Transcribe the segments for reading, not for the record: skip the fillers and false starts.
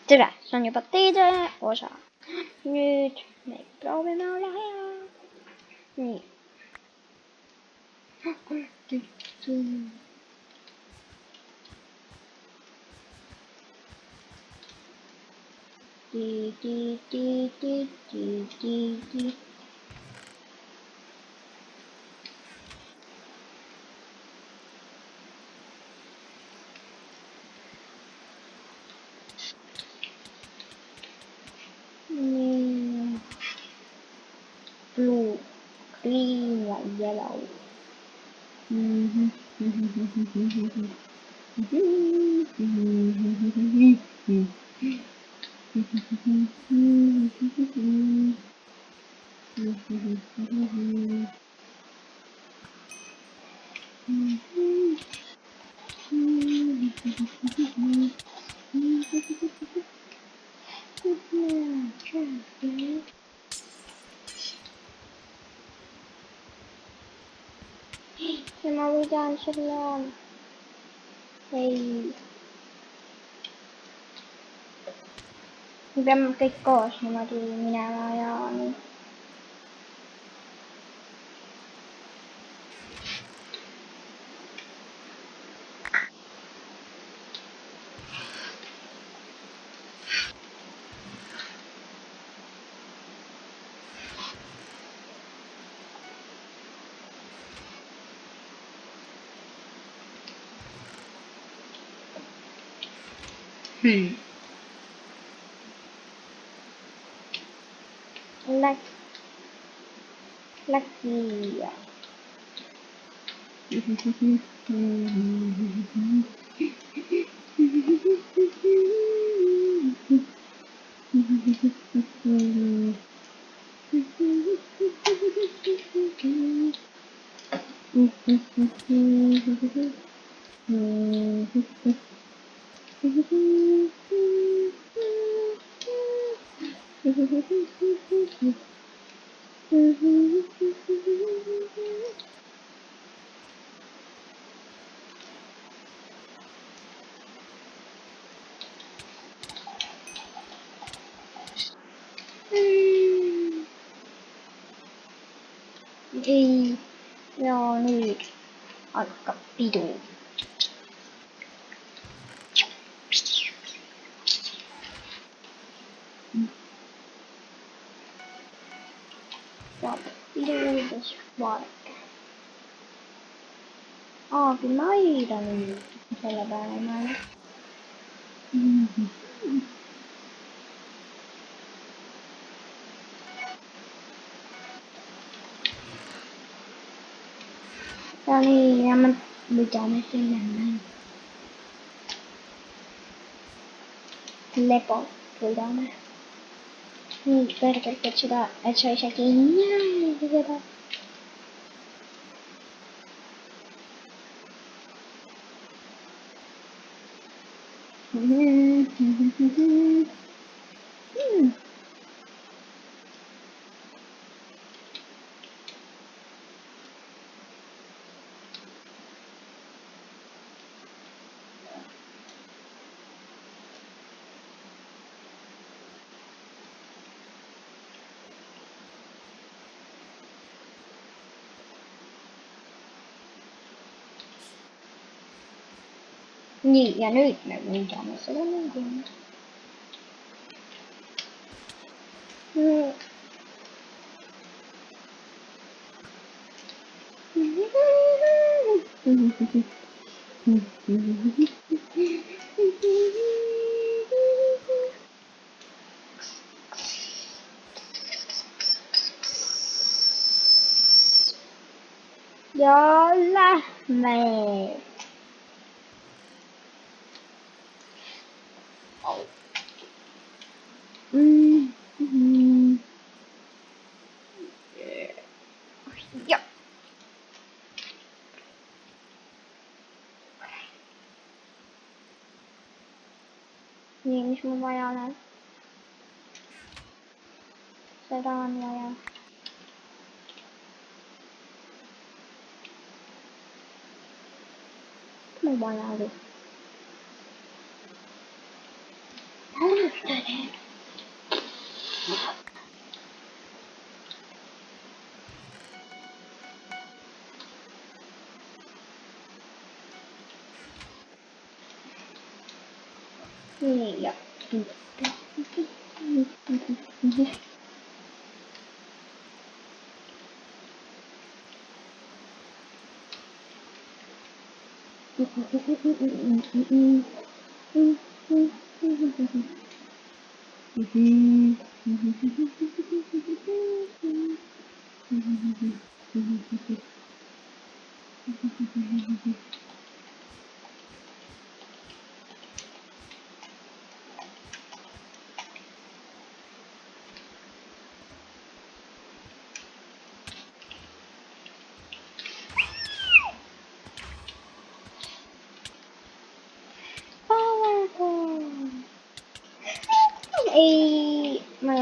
Tyvärr, se on jopa teidän osa. Nyt me proovime olla hea. Niin. Niin. Blue, green ja yellow. Ja mä luitan silloin. Hei. Miten mä kaikki koos, niin mä tulin minä ja Jaani. Lakia. Ei. Joo, nyt. Aika pidu. Ja piduutus varkka. Kyllä mä aidan nyt. Selvä enää. Ja niin, ja mä mitä me sinne näin. Lepo pidämme. Niin, perkele, et sitä, et se sekin näin hyvä. Niin, ja nyt me myydään sitä niin. Ja lähme. Ja. Niin, missä mun vajaa näin? Sitä on vajaa. Mun vajaa oli. alustada. Nii ja. Ei, ma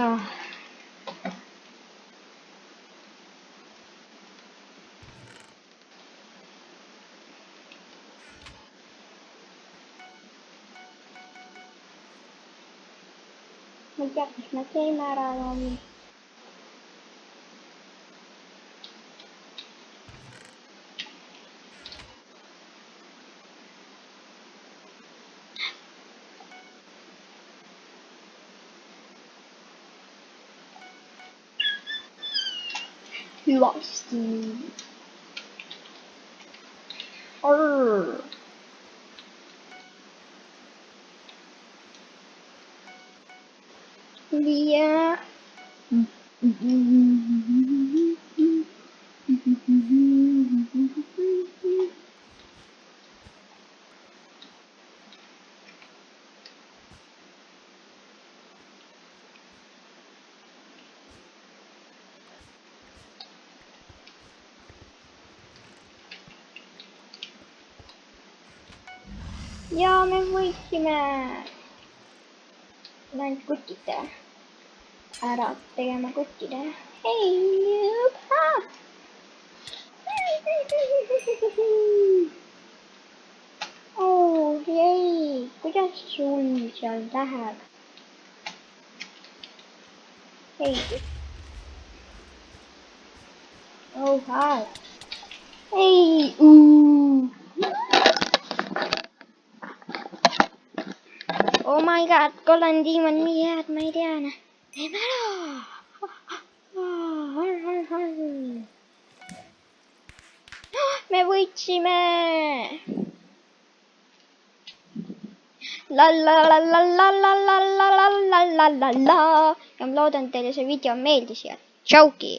ei tea, kas me teeme ära või. Hüvasti. Arr. Ja. Ja me võitsime. Läinud kuttidele. Ära tegema kuttidele. Hei, jupa. Oh, jei. Kuidas sul seal läheb? Hei. Oh, hi. Hei, Oh my god, Golden Demon nii head, ma ei tea. Teeme ära. Me võitsime. La la la la la la la la la la la la la. Ja ma loodan, et teile see video meeldis ja tšauki.